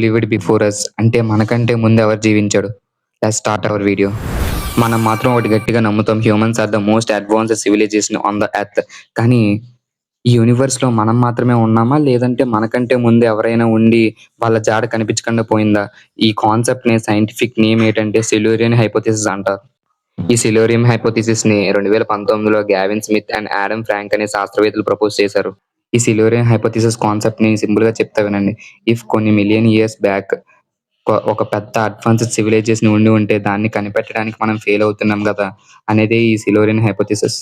Lived before us అంటే మనకంటే ముందు ఎవరు జీవించాడు? Let's start our video. మనం మాత్రం ఒకటి గట్టిగా నమ్ముతాం, humans are the most advanced civilisation on the earth. కానీ ఈ యూనివర్స్‌లో మనం మాత్రమే ఉన్నామా? లేదంటే మనకంటే ముందు ఎవరైనా ఉండి వాళ్ళ జాడ కనిపించకుండా పోయిందా? ఈ కాన్సెప్ట్‌ని సైంటిఫిక్ నేమ్ ఏంటంటే సిల్యూరియన్ హైపోథెసిస్ అంటారు. ఈ సిల్యూరియం హైపోథెసిస్‌ని 2019లో Gavin Schmidt and Adam Frank అనే శాస్త్రవేత్తలు ప్రపోజ్ చేశారు. ఈ సిల్యూరియం హైపోథెసిస్ కాన్సెప్ట్‌ని సింపుల్‌గా చెప్తా వినండి. ఇఫ్ కొన్ని మిలియన్ ఇయర్స్ బ్యాక్ ఒక పెద్ద అడ్వాన్స్డ్ సివిలైజేషన్ ఉంటే దాన్ని కనిపెట్టడానికి మనం ఫెయిల్ అవుతున్నాం గదా! అనేదే ఈ సిల్యూరియన్ హైపోథెసిస్.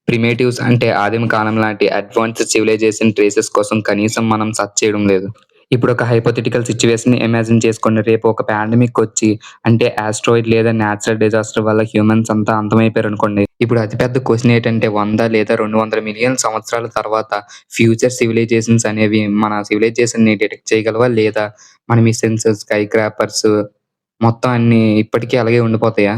ప్రిమేటివ్స్ అంటే ఆదిమ కాలం లాంటి అడ్వాన్స్డ్ సివిలైజేషన్ ట్రేసెస్ కోసం కనీసం మనం సెర్చ్ చేయడం లేదు. ఇప్పుడు ఒక హైపోథెటికల్ సిట్యుయేషన్‌ని ఇమాజిన్ చేసుకోండి. రేపు ఒక పాండమిక్ వచ్చి అంటే ఆస్ట్రాయిడ్ లేదా న్యాచురల్ డిజాస్టర్ వల్ల హ్యూమన్స్ అంతా అంతమైపోయారనుకోండి. ఇప్పుడు అతిపెద్ద క్వెషన్ ఏంటంటే 100 లేదా 200 మిలియన్ సంవత్సరాల తర్వాత ఫ్యూచర్ సివిలైజేషన్స్ అనేవి మన సివిలైజేషన్‌ని డిటెక్ట్ చేయగలవా? లేదా మన మిషన్స్, స్కై క్రాపర్స్ మొత్తం అన్నీ ఇప్పటికీ అలాగే ఉండిపోతాయా?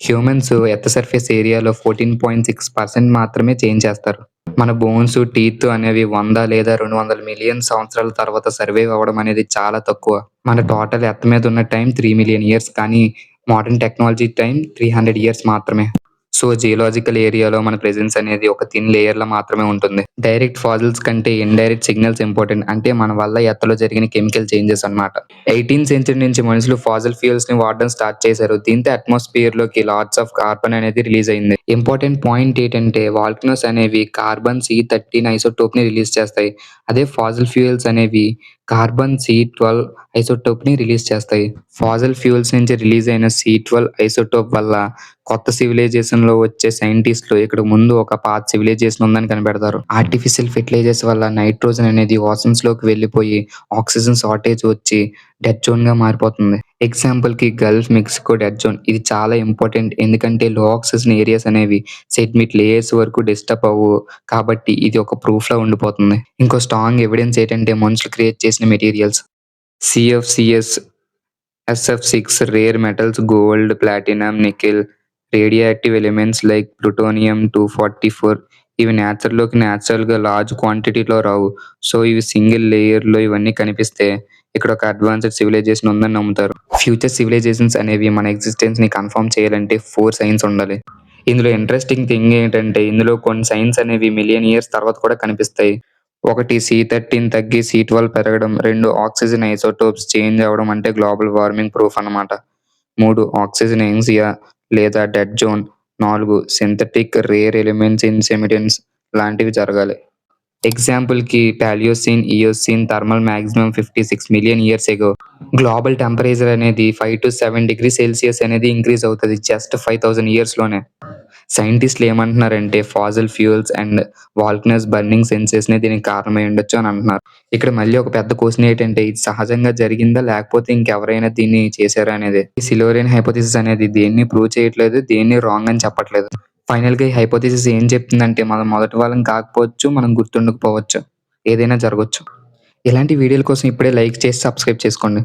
హ్యూమన్స్ ఎర్త్ సర్ఫేస్ ఏరియాలో 14.6% మాత్రమే చేంజ్ చేస్తారు. మన బోన్స్, టీత్ అనేవి 100 లేదా 200 మిలియన్ సంవత్సరాల తర్వాత సర్వైవ్ అవ్వడం అనేది చాలా తక్కువ. మన టోటల్ ఎర్త్ మీద ఉన్న టైం 3 మిలియన్ ఇయర్స్, కానీ మోడర్న్ టెక్నాలజీ టైం 300 ఇయర్స్ మాత్రమే. సో జియోలాజికల్ ఏరియాలో మన ప్రెజెన్స్ అనేది ఒక థిన్ లేయర్‌లో మాత్రమే ఉంటుంది. డైరెక్ట్ ఫాసిల్స్ కంటే ఇండైరెక్ట్ సిగ్నల్స్ ఇంపార్టెంట్. అంటే మన వల్ల ఎర్త్‌లో జరిగిన కెమికల్ చేంజెస్ అన్నమాట. 18th సెంచరీ నుంచి మనుషులు ఫాసిల్ ఫ్యూయల్స్‌ని వాడడం స్టార్ట్ చేశారు. దీంతో అట్మాస్ఫియర్‌లోకి లాట్స్ ఆఫ్ కార్బన్ అనేది రిలీజ్ అయింది. ఇంపార్టెంట్ పాయింట్ ఏంటంటే వాల్కనోస్ అనేవి కార్బన్ C13 ఐసోటోప్‌ని రిలీజ్ చేస్తాయి. అదే ఫాసిల్ ఫ్యూయల్స్ అనేవి కార్బన్ C12 ఐసోటోప్‌ని రిలీజ్ చేస్తాయి. ఫాసిల్ ఫ్యూయల్స్ నుంచి రిలీజ్ అయిన C12 ఐసోటోప్ వల్ల కొత్త సివిలైజేషన్‌లో వచ్చే సైంటిస్ట్‌లు ఇక్కడ ముందు ఒక పాత సివిలైజేషన్ ఉందని కనిపెడతారు. ఆర్టిఫిషియల్ ఫెర్టిలైజర్స్ వల్ల నైట్రోజన్ అనేది ఓషన్స్‌లోకి వెళ్ళిపోయి ఆక్సిజన్ షార్టేజ్ వచ్చి డెడ్ జోన్‌గా మారిపోతుంది. ఎగ్జాంపుల్‌కి గల్ఫ్ మెక్సికో డెడ్ జోన్. ఇది చాలా ఇంపార్టెంట్, ఎందుకంటే లో ఆక్సిజన్ ఏరియాస్ అనేవి సెడిమెంట్ లేయర్స్ వరకు డిస్టర్బ్ అవ్వవు. కాబట్టి ఇది ఒక ప్రూఫ్‌లా ఉండిపోతుంది. ఇంకో స్ట్రాంగ్ ఎవిడెన్స్ ఏంటంటే మనుషులు క్రియేట్ చేసిన materials. CFCs, SF6 rare metals, gold, platinum, nickel, radio active elements like plutonium 244 ఇవి న్యాచురల్‌గా లార్జ్ క్వాంటిటీలో రావు. సో ఇవి సింగిల్ లేయర్‌లో ఇవన్నీ కనిపిస్తే ఇక్కడ ఒక అడ్వాన్స్డ్ సివిలైజేషన్ ఉందని నమ్ముతారు. ఫ్యూచర్ సివిలైజేషన్స్ అనేవి మన ఎగ్జిస్టెన్స్‌ని కన్ఫర్మ్ చేయాలంటే 4 సైన్స్ ఉండాలి. ఇందులో ఇంట్రెస్టింగ్ థింగ్ ఏంటంటే ఇందులో కొన్ని సైన్స్ అనేవి మిలియన్ ఇయర్స్ తర్వాత కూడా కనిపిస్తాయి. 1 C13 తగ్గి C12 పెరగడం, 2 ఆక్సిజన్ ఐసోటోప్స్ చేంజ్ అవ్వడం అంటే గ్లోబల్ వార్మింగ్ ప్రూఫ్ అన్నమాట. 3 ఆక్సిజన్ ఎన్సియా లేదా dead zone, 4 synthetic rare elements in sediments లాంటివి జరగాలి. ఎగ్జాంపుల్‌కి Paleocene, Eocene thermal maximum 56 million years ago. Global temperature అనేది 5-7 డిగ్రీ సెల్సియస్ అనేది ఇంక్రీజ్ అవుతది జస్ట్ 5000 ఇయర్స్‌లోనే. సైంటిస్ట్‌లు ఏమంటున్నారంటే fossil fuels and volcanoes burning సెన్సేస్‌నే దీనికి కారణమై ఉండొచ్చు అని అంటున్నారు. ఇక్కడ మళ్ళీ ఒక పెద్ద క్వెషన్ ఏంటంటే ఇది సహజంగా జరిగిందా? లేకపోతే ఇంకెవరైనా దీన్ని చేశారా అనేదే. ఈ సిల్యూరియన్ హైపోథెసిస్ అనేది దేన్ని ప్రూవ్ చేయట్లేదు, దేన్ని రాంగ్ అని చెప్పట్లేదు. ఫైనల్‌గా ఈ హైపోథెసిస్ ఏం చెప్తుందంటే మనం మొదటి వాళ్ళం కాకపోవచ్చు, మనం గుర్తుండకపోవచ్చు. ఏదైనా జరగొచ్చు. ఇలాంటి వీడియోల కోసం ఇప్పుడే లైక్ చేసి సబ్స్క్రైబ్ చేసుకోండి.